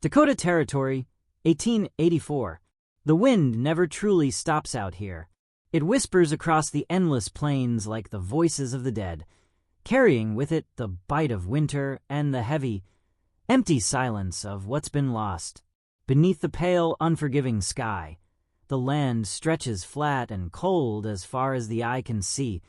Dakota Territory, 1884. The wind never truly stops out here. It whispers across the endless plains like the voices of the dead, carrying with it the bite of winter and the heavy, empty silence of what's been lost. Beneath the pale, unforgiving sky, the land stretches flat and cold as far as the eye can see.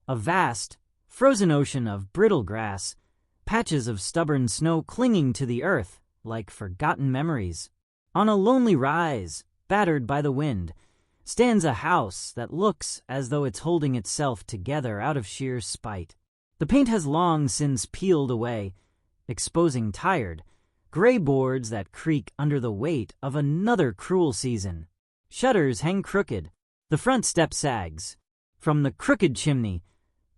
A vast, frozen ocean of brittle grass, patches of stubborn snow clinging to the earth like forgotten memories. On a lonely rise, battered by the wind, stands a house that looks as though it's holding itself together out of sheer spite. The paint has long since peeled away, exposing tired, gray boards that creak under the weight of another cruel season. Shutters hang crooked. The front step sags. From the crooked chimney,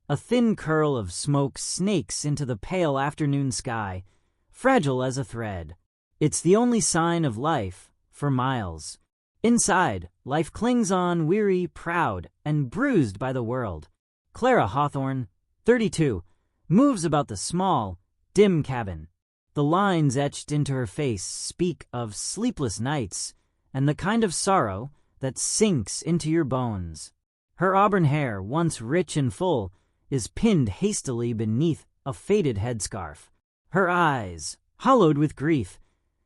a thin curl of smoke snakes into the pale afternoon sky, fragile as a thread. It's the only sign of life for miles. Inside, life clings on, weary, proud, and bruised by the world. Clara Hawthorne, 32, moves about the small, dim cabin. The lines etched into her face speak of sleepless nights and the kind of sorrow that sinks into your bones. Her auburn hair, once rich and full, is pinned hastily beneath a faded headscarf. Her eyes, hollowed with grief,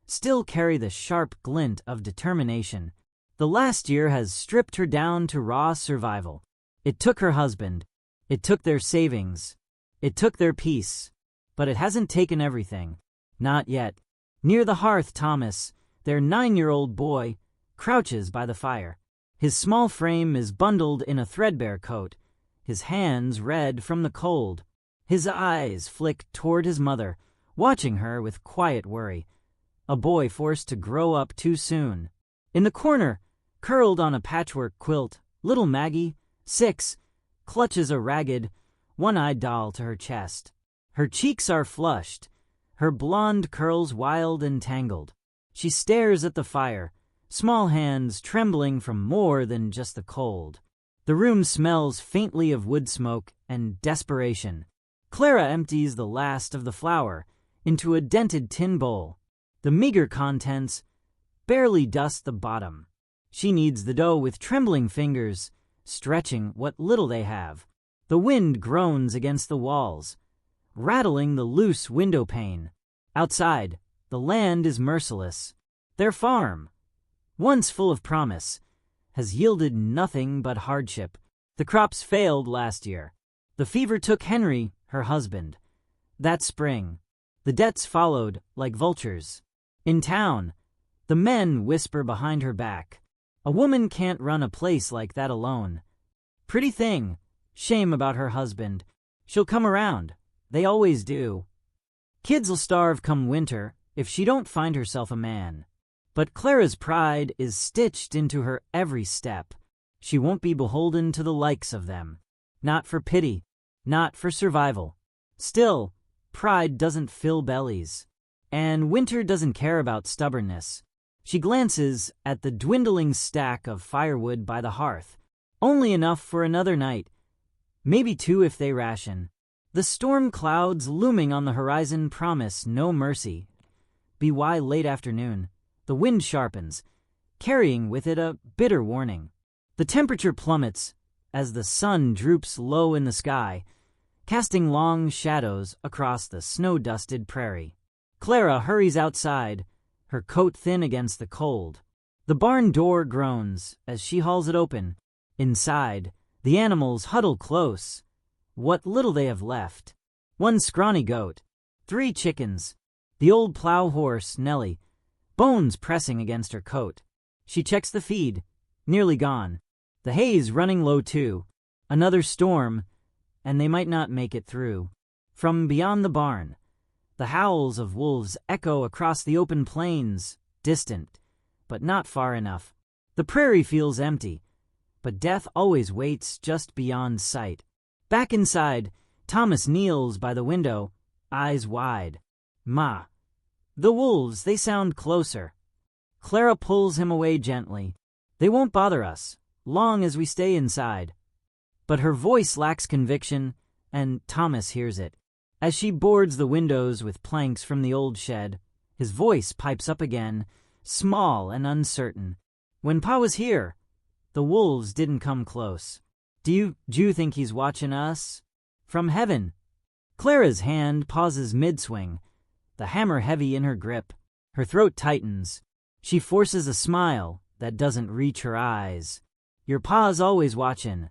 still carry the sharp glint of determination. The last year has stripped her down to raw survival. It took her husband. It took their savings. It took their peace. But it hasn't taken everything. Not yet. Near the hearth, Thomas, their 9-year-old boy, crouches by the fire. His small frame is bundled in a threadbare coat, his hands red from the cold. His eyes flick toward his mother, watching her with quiet worry. A boy forced to grow up too soon. In the corner, curled on a patchwork quilt, little Maggie, 6, clutches a ragged, one-eyed doll to her chest. Her cheeks are flushed, her blonde curls wild and tangled. She stares at the fire, small hands trembling from more than just the cold. The room smells faintly of wood smoke and desperation. Clara empties the last of the flour into a dented tin bowl. The meager contents barely dust the bottom. She kneads the dough with trembling fingers, stretching what little they have. The wind groans against the walls, rattling the loose window pane. Outside, the land is merciless. Their farm, once full of promise, has yielded nothing but hardship. The crops failed last year. The fever took Henry, her husband. That spring, the debts followed like vultures. In town, the men whisper behind her back. A woman can't run a place like that alone. Pretty thing. Shame about her husband. She'll come around. They always do. Kids'll starve come winter if she don't find herself a man. But Clara's pride is stitched into her every step. She won't be beholden to the likes of them. Not for pity. Not for survival. Still, pride doesn't fill bellies. And winter doesn't care about stubbornness. She glances at the dwindling stack of firewood by the hearth. Only enough for another night. Maybe 2 if they ration. The storm clouds looming on the horizon promise no mercy. By late afternoon, the wind sharpens, carrying with it a bitter warning. The temperature plummets as the sun droops low in the sky, casting long shadows across the snow-dusted prairie. Clara hurries outside, her coat thin against the cold. The barn door groans as she hauls it open. Inside, the animals huddle close, what little they have left. 1 scrawny goat, 3 chickens, the old plow horse, Nellie, bones pressing against her coat. She checks the feed, nearly gone. The hay's running low too. Another storm, and they might not make it through. From beyond the barn, the howls of wolves echo across the open plains, distant, but not far enough. The prairie feels empty, but death always waits just beyond sight. Back inside, Thomas kneels by the window, eyes wide. Ma. The wolves, they sound closer. Clara pulls him away gently. They won't bother us, long as we stay inside. But her voice lacks conviction, and Thomas hears it. As she boards the windows with planks from the old shed, His voice pipes up again, small and uncertain. When Pa was here, the wolves didn't come close. Do you think he's watching us? From heaven. Clara's hand pauses mid-swing, the hammer heavy in her grip. Her throat tightens. She forces a smile that doesn't reach her eyes. Your pa's always watching,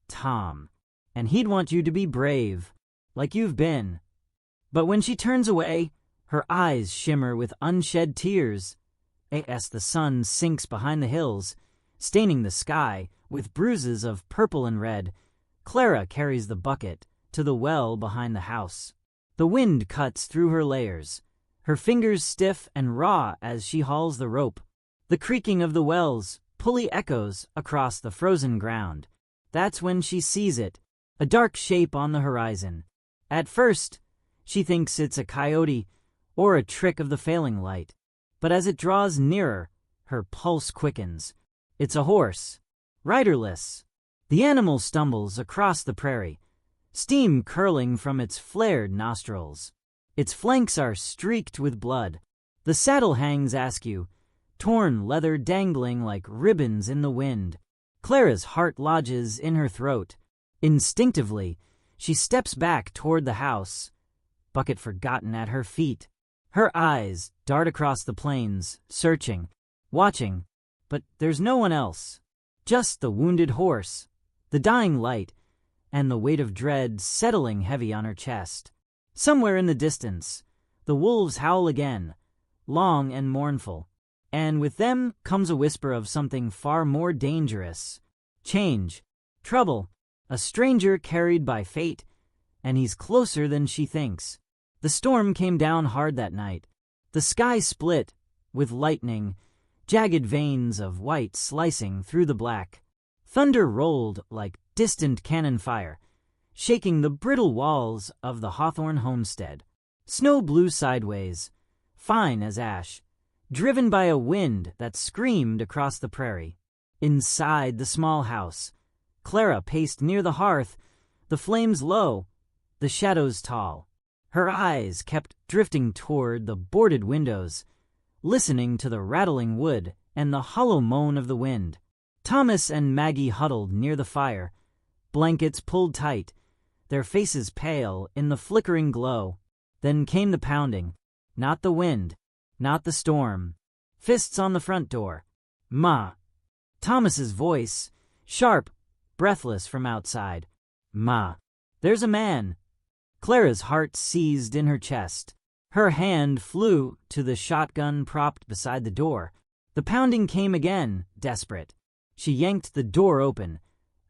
Tom, and he'd want you to be brave, like you've been. But when she turns away, her eyes shimmer with unshed tears. As the sun sinks behind the hills, staining the sky with bruises of purple and red, Clara carries the bucket to the well behind the house. The wind cuts through her layers, her fingers stiff and raw as she hauls the rope. The creaking of the well's pulley echoes across the frozen ground. That's when she sees it, a dark shape on the horizon. At first, she thinks it's a coyote or a trick of the failing light. But as it draws nearer, her pulse quickens. It's a horse, riderless. The animal stumbles across the prairie, steam curling from its flared nostrils. Its flanks are streaked with blood. The saddle hangs askew, torn leather dangling like ribbons in the wind. Clara's heart lodges in her throat. Instinctively, she steps back toward the house, bucket forgotten at her feet. Her eyes dart across the plains, searching, watching, but there's no one else. Just the wounded horse, the dying light, and the weight of dread settling heavy on her chest. Somewhere in the distance, the wolves howl again, long and mournful, and with them comes a whisper of something far more dangerous. Change, trouble, a stranger carried by fate, and he's closer than she thinks. The storm came down hard that night. The sky split, with lightning, jagged veins of white slicing through the black. Thunder rolled like distant cannon fire, shaking the brittle walls of the Hawthorne homestead. Snow blew sideways, fine as ash, driven by a wind that screamed across the prairie. Inside the small house, Clara paced near the hearth, the flames low, the shadows tall. Her eyes kept drifting toward the boarded windows, listening to the rattling wood and the hollow moan of the wind. Thomas and Maggie huddled near the fire, blankets pulled tight, their faces pale in the flickering glow. Then came the pounding. Not the wind, not the storm. Fists on the front door. Ma. Thomas's voice, sharp, breathless from outside. Ma. There's a man. Clara's heart seized in her chest. Her hand flew to the shotgun propped beside the door. The pounding came again, desperate. She yanked the door open,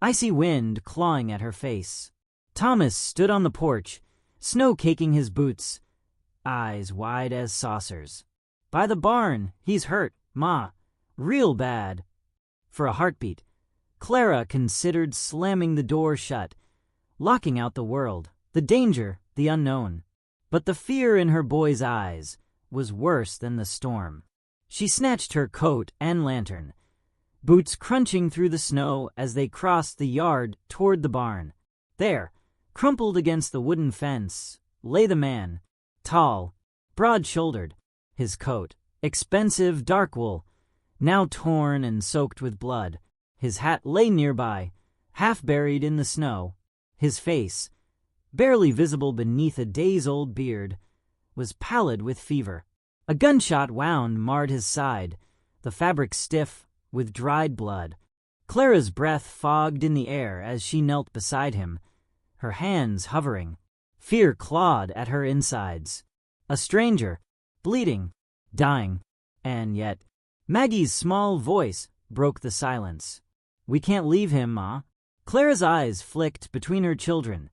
icy wind clawing at her face. Thomas stood on the porch, snow caking his boots, eyes wide as saucers. By the barn, he's hurt, Ma. Real bad. For a heartbeat, Clara considered slamming the door shut, locking out the world, the danger, the unknown. But the fear in her boy's eyes was worse than the storm. She snatched her coat and lantern, boots crunching through the snow as they crossed the yard toward the barn. There, crumpled against the wooden fence, lay the man, tall, broad-shouldered, his coat, expensive dark wool, now torn and soaked with blood. His hat lay nearby, half buried in the snow. His face, barely visible beneath a days-old beard, was pallid with fever. A gunshot wound marred his side, the fabric stiff with dried blood. Clara's breath fogged in the air as she knelt beside him, her hands hovering. Fear clawed at her insides. A stranger, bleeding, dying, and yet Maggie's small voice broke the silence. We can't leave him, Ma. Clara's eyes flicked between her children.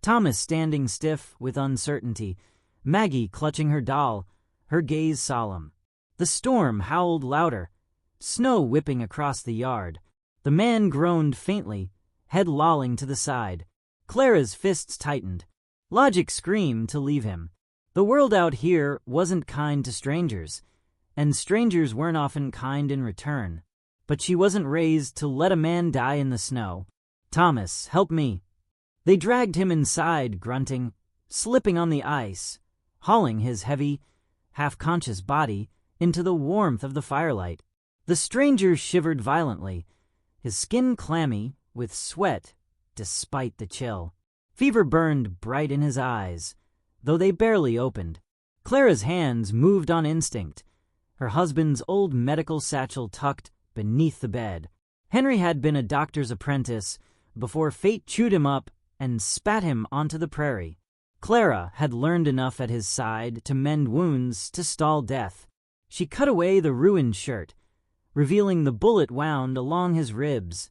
Thomas standing stiff with uncertainty, Maggie clutching her doll, her gaze solemn. The storm howled louder, snow whipping across the yard. The man groaned faintly, head lolling to the side. Clara's fists tightened. Logic screamed to leave him. The world out here wasn't kind to strangers, and strangers weren't often kind in return. But she wasn't raised to let a man die in the snow. Thomas, help me. They dragged him inside, grunting, slipping on the ice, hauling his heavy, half-conscious body into the warmth of the firelight. The stranger shivered violently, his skin clammy with sweat despite the chill. Fever burned bright in his eyes, though they barely opened. Clara's hands moved on instinct, her husband's old medical satchel tucked beneath the bed. Henry had been a doctor's apprentice before fate chewed him up and spat him onto the prairie. Clara had learned enough at his side to mend wounds to stall death. She cut away the ruined shirt, revealing the bullet wound along his ribs,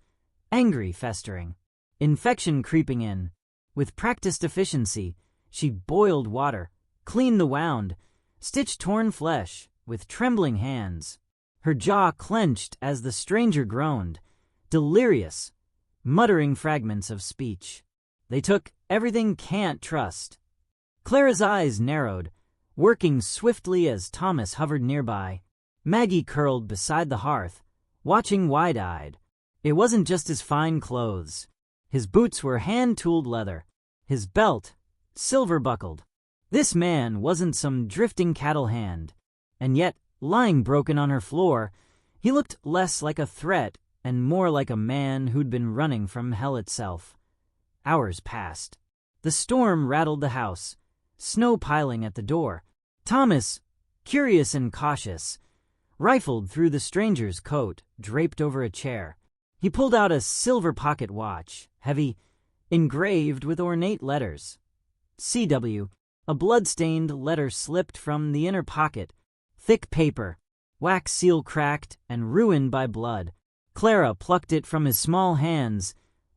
angry festering, infection creeping in. With practiced efficiency, she boiled water, cleaned the wound, stitched torn flesh with trembling hands. Her jaw clenched as the stranger groaned, delirious, muttering fragments of speech. They took everything can't trust. Clara's eyes narrowed, working swiftly as Thomas hovered nearby. Maggie curled beside the hearth, watching wide-eyed. It wasn't just his fine clothes. His boots were hand-tooled leather, his belt silver-buckled. This man wasn't some drifting cattle hand, and yet, lying broken on her floor, he looked less like a threat and more like a man who'd been running from hell itself. Hours passed. The storm rattled the house, snow piling at the door. Thomas, curious and cautious, rifled through the stranger's coat draped over a chair. He pulled out a silver pocket watch, heavy, engraved with ornate letters. CW, a blood-stained letter slipped from the inner pocket, thick paper, wax seal cracked and ruined by blood. Clara plucked it from his small hands,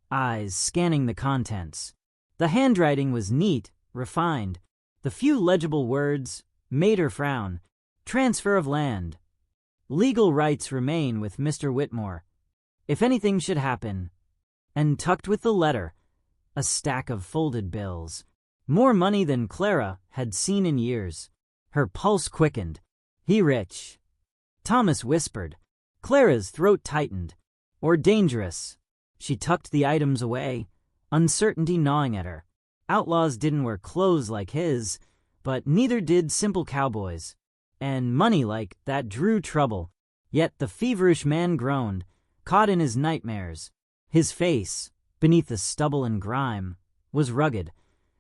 eyes scanning the contents. The handwriting was neat, refined. The few legible words made her frown. Transfer of land. Legal rights remain with Mr. Whitmore, if anything should happen. And tucked with the letter, a stack of folded bills. More money than Clara had seen in years. Her pulse quickened. He rich. Thomas whispered. Clara's throat tightened. Or dangerous. She tucked the items away, uncertainty gnawing at her. Outlaws didn't wear clothes like his, but neither did simple cowboys. And money like that drew trouble. Yet the feverish man groaned, caught in his nightmares. His face, beneath the stubble and grime, was rugged,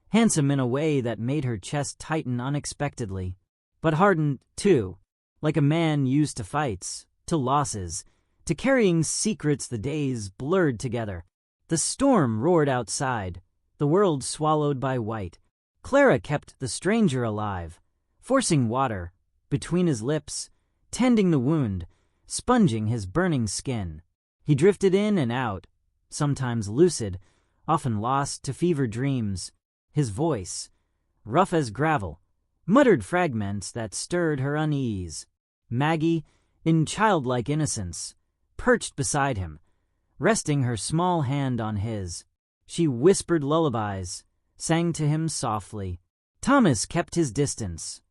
handsome in a way that made her chest tighten unexpectedly, but hardened, too, like a man used to fights, to losses, to carrying secrets the days blurred together. The storm roared outside, the world swallowed by white. Clara kept the stranger alive, forcing water between his lips, tending the wound, sponging his burning skin. He drifted in and out, sometimes lucid, often lost to fever dreams. His voice, rough as gravel, muttered fragments that stirred her unease. Maggie, in childlike innocence, perched beside him, resting her small hand on his. She whispered lullabies, sang to him softly. Thomas kept his distance,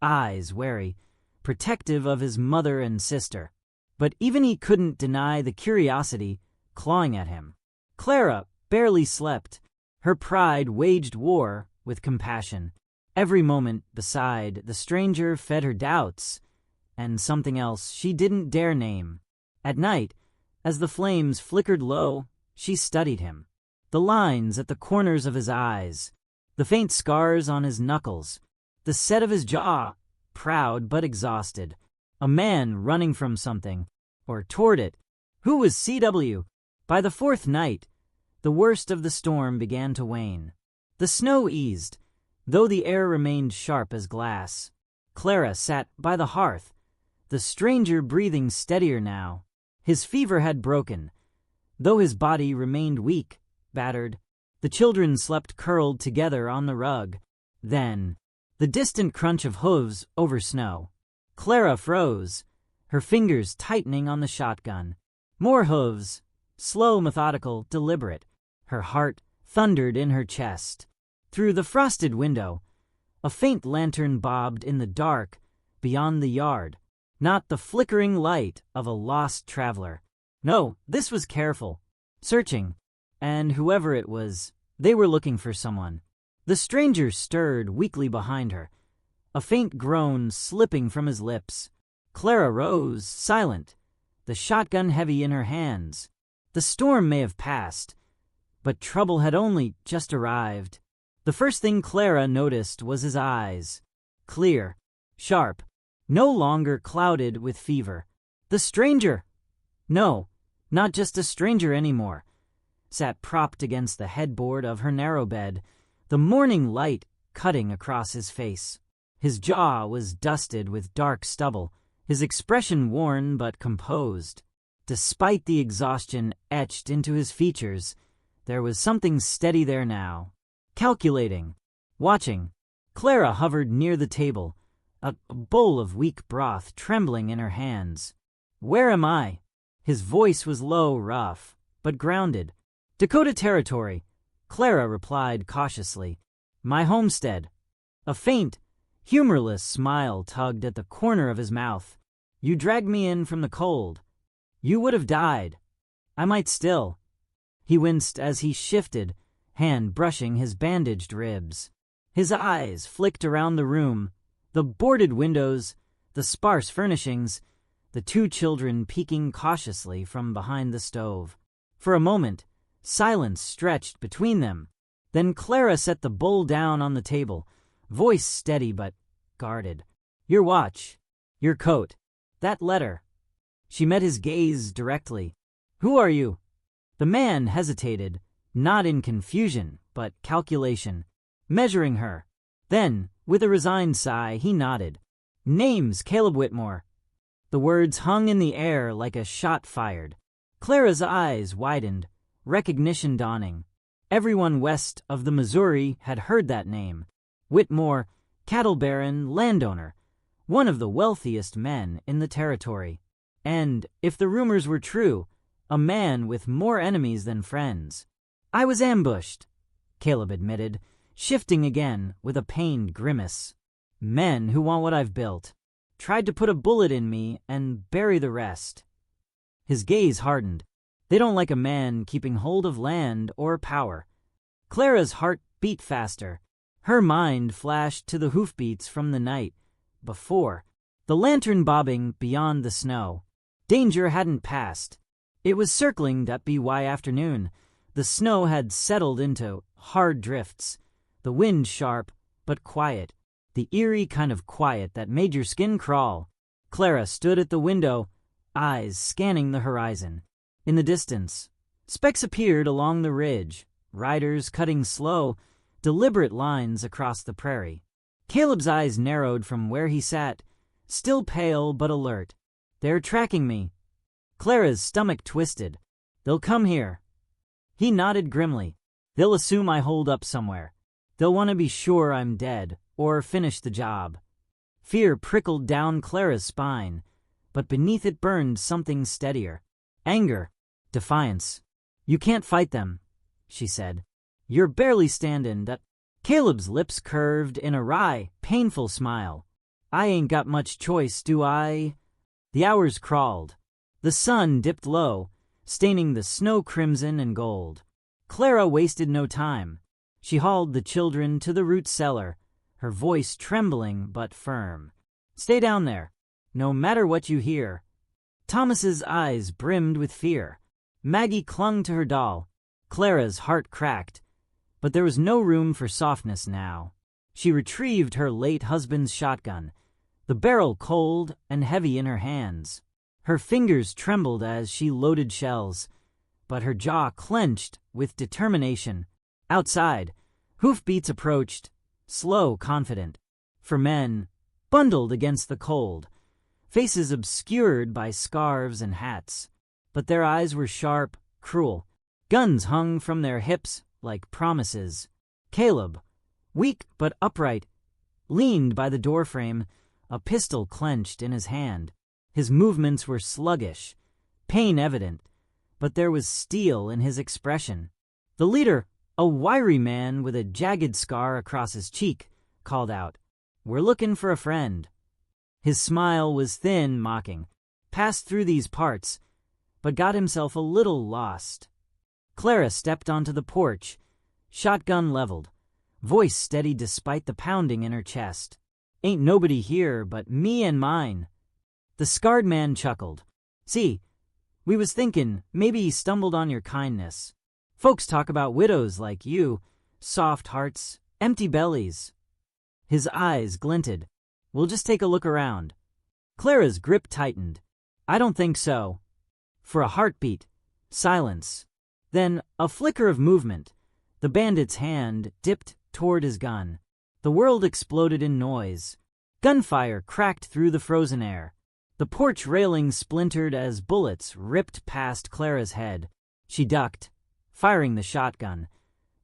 eyes wary, protective of his mother and sister. But even he couldn't deny the curiosity clawing at him. Clara barely slept. Her pride waged war with compassion. Every moment beside the stranger fed her doubts, and something else she didn't dare name. At night, as the flames flickered low, she studied him. The lines at the corners of his eyes, the faint scars on his knuckles, the set of his jaw, proud but exhausted. A man running from something, or toward it. Who was CW? By the fourth night, the worst of the storm began to wane. The snow eased, though the air remained sharp as glass. Clara sat by the hearth, the stranger breathing steadier now. His fever had broken, though his body remained weak, battered. The children slept curled together on the rug. Then, the distant crunch of hooves over snow. Clara froze, her fingers tightening on the shotgun. More hooves, slow, methodical, deliberate. Her heart thundered in her chest. Through the frosted window, a faint lantern bobbed in the dark beyond the yard. Not the flickering light of a lost traveler. No, this was careful, searching, and whoever it was, they were looking for someone. The stranger stirred weakly behind her, a faint groan slipping from his lips. Clara rose, silent, the shotgun heavy in her hands. The storm may have passed, but trouble had only just arrived. The first thing Clara noticed was his eyes. Clear, sharp, no longer clouded with fever. The stranger! No, not just a stranger anymore. Sat propped against the headboard of her narrow bed, the morning light cutting across his face. His jaw was dusted with dark stubble, his expression worn but composed. Despite the exhaustion etched into his features, there was something steady there now. Calculating, watching. Clara hovered near the table, a bowl of weak broth trembling in her hands. "Where am I?" His voice was low, rough, but grounded. "Dakota Territory," Clara replied cautiously. "My homestead." A faint, humorless smile tugged at the corner of his mouth. "You dragged me in from the cold. You would have died. I might still." He winced as he shifted, hand brushing his bandaged ribs. His eyes flicked around the room, the boarded windows, the sparse furnishings, the two children peeking cautiously from behind the stove. For a moment, silence stretched between them. Then Clara set the bowl down on the table, voice steady but guarded. "Your watch, your coat, that letter." She met his gaze directly. "Who are you?" The man hesitated, not in confusion, but calculation, measuring her. Then, with a resigned sigh, he nodded. "Name's Caleb Whitmore." The words hung in the air like a shot fired. Clara's eyes widened, recognition dawning. Everyone west of the Missouri had heard that name. Whitmore, cattle baron, landowner, one of the wealthiest men in the territory. And, if the rumors were true, a man with more enemies than friends. "I was ambushed," Caleb admitted, shifting again with a pained grimace. "Men who want what I've built. Tried to put a bullet in me and bury the rest." His gaze hardened. They don't like a man keeping hold of land or power. Clara's heart beat faster. Her mind flashed to the hoofbeats from the night before, the lantern bobbing beyond the snow. Danger hadn't passed. It was circling that BY afternoon. The snow had settled into hard drifts, the wind sharp but quiet, the eerie kind of quiet that made your skin crawl. Clara stood at the window, eyes scanning the horizon. In the distance, specks appeared along the ridge, riders cutting slow, deliberate lines across the prairie. Caleb's eyes narrowed from where he sat, still pale but alert. "They're tracking me." Clara's stomach twisted. "They'll come here." He nodded grimly. "They'll assume I hold up somewhere. They'll want to be sure I'm dead, or finish the job." Fear prickled down Clara's spine, but beneath it burned something steadier. Anger, defiance. "You can't fight them," she said. "You're barely standing that." Caleb's lips curved in a wry, painful smile. "I ain't got much choice, do I?" The hours crawled. The sun dipped low, staining the snow crimson and gold. Clara wasted no time. She hauled the children to the root cellar, her voice trembling but firm. "Stay down there, no matter what you hear." Thomas's eyes brimmed with fear. Maggie clung to her doll. Clara's heart cracked, but there was no room for softness now. She retrieved her late husband's shotgun, the barrel cold and heavy in her hands. Her fingers trembled as she loaded shells, but her jaw clenched with determination. Outside, hoofbeats approached, slow, confident. For men, bundled against the cold, faces obscured by scarves and hats. But their eyes were sharp, cruel. Guns hung from their hips like promises. Caleb, weak but upright, leaned by the doorframe, a pistol clenched in his hand. His movements were sluggish, pain evident, but there was steel in his expression. The leader, a wiry man with a jagged scar across his cheek, called out, "We're looking for a friend." His smile was thin, mocking. "Passed through these parts, but got himself a little lost." Clara stepped onto the porch, shotgun leveled, voice steady despite the pounding in her chest. Ain't nobody here but me and mine." The scarred man chuckled. "See, we was thinkin' maybe he stumbled on your kindness. Folks talk about widows like you, soft hearts, empty bellies." His eyes glinted. "We'll just take a look around." Clara's grip tightened. "I don't think so." For a heartbeat, silence. Then a flicker of movement. The bandit's hand dipped toward his gun. The world exploded in noise. Gunfire cracked through the frozen air. The porch railing splintered as bullets ripped past Clara's head. She ducked, firing the shotgun,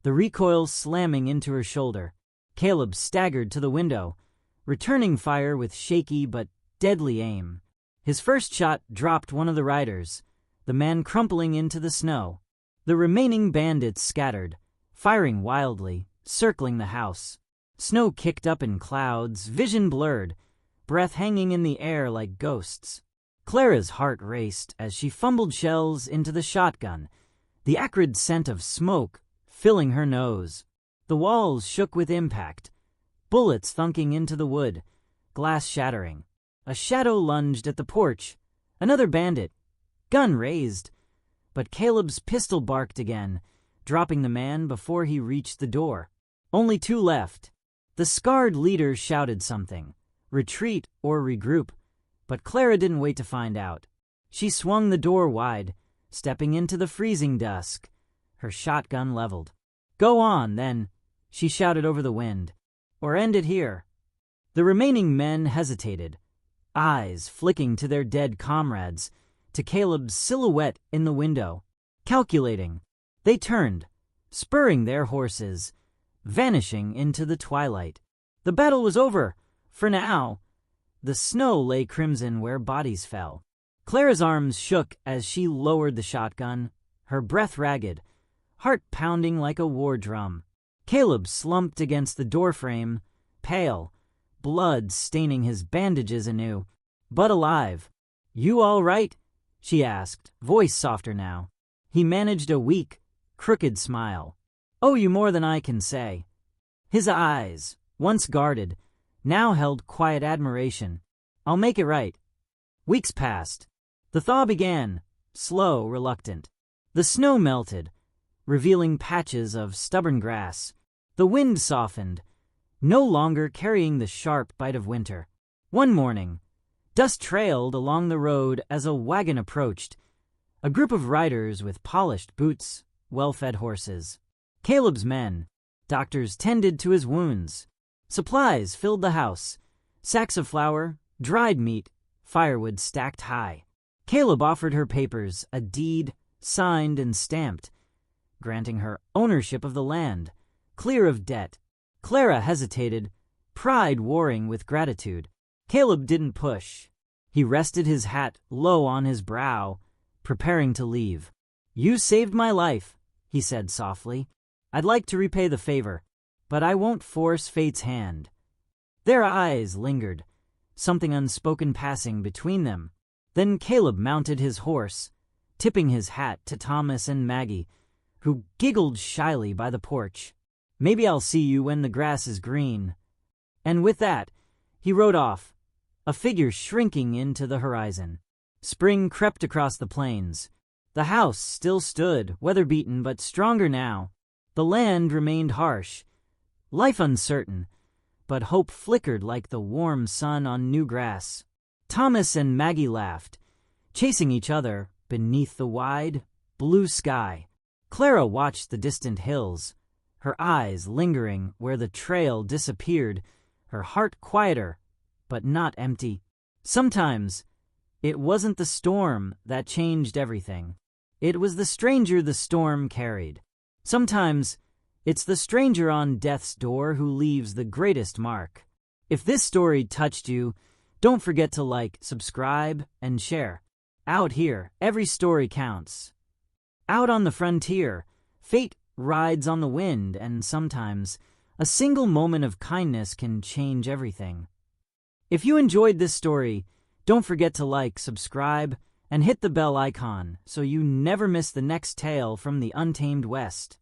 the recoil slamming into her shoulder. Caleb staggered to the window, returning fire with shaky but deadly aim. His first shot dropped one of the riders, the man crumpling into the snow. The remaining bandits scattered, firing wildly, circling the house. Snow kicked up in clouds, vision blurred, breath hanging in the air like ghosts. Clara's heart raced as she fumbled shells into the shotgun, the acrid scent of smoke filling her nose. The walls shook with impact, bullets thunking into the wood, glass shattering. A shadow lunged at the porch. Another bandit, gun raised. But Caleb's pistol barked again, dropping the man before he reached the door. Only two left. The scarred leader shouted something, retreat or regroup, but Clara didn't wait to find out. She swung the door wide, stepping into the freezing dusk, her shotgun leveled. "Go on, then," she shouted over the wind, "or end it here." The remaining men hesitated, eyes flicking to their dead comrades, to Caleb's silhouette in the window. Calculating, they turned, spurring their horses, vanishing into the twilight. The battle was over, for now. The snow lay crimson where bodies fell. Clara's arms shook as she lowered the shotgun, her breath ragged, heart pounding like a war drum. Caleb slumped against the doorframe, pale, blood staining his bandages anew, but alive. "You all right?" she asked, voice softer now. He managed a weak, crooked smile. "Owe you more than I can say." His eyes, once guarded, now held quiet admiration. "I'll make it right." Weeks passed. The thaw began, slow, reluctant. The snow melted, revealing patches of stubborn grass. The wind softened, no longer carrying the sharp bite of winter. One morning, dust trailed along the road as a wagon approached, a group of riders with polished boots, well-fed horses. Caleb's men, doctors tended to his wounds. Supplies filled the house, sacks of flour, dried meat, firewood stacked high. Caleb offered her papers, a deed, signed and stamped, granting her ownership of the land, clear of debt. Clara hesitated, pride warring with gratitude. Caleb didn't push. He rested his hat low on his brow, preparing to leave. "You saved my life," he said softly. "I'd like to repay the favor, but I won't force fate's hand." Their eyes lingered, something unspoken passing between them. Then Caleb mounted his horse, tipping his hat to Thomas and Maggie, who giggled shyly by the porch. "Maybe I'll see you when the grass is green." And with that, he rode off, a figure shrinking into the horizon. Spring crept across the plains. The house still stood, weather-beaten but stronger now. The land remained harsh, life uncertain, but hope flickered like the warm sun on new grass. Thomas and Maggie laughed, chasing each other beneath the wide, blue sky. Clara watched the distant hills, her eyes lingering where the trail disappeared, her heart quieter, but not empty. Sometimes it wasn't the storm that changed everything. It was the stranger the storm carried. Sometimes it's the stranger on death's door who leaves the greatest mark. If this story touched you, don't forget to like, subscribe, and share. Out here, every story counts. Out on the frontier, fate rides on the wind, and sometimes a single moment of kindness can change everything. If you enjoyed this story, don't forget to like, subscribe, and hit the bell icon so you never miss the next tale from the Untamed West.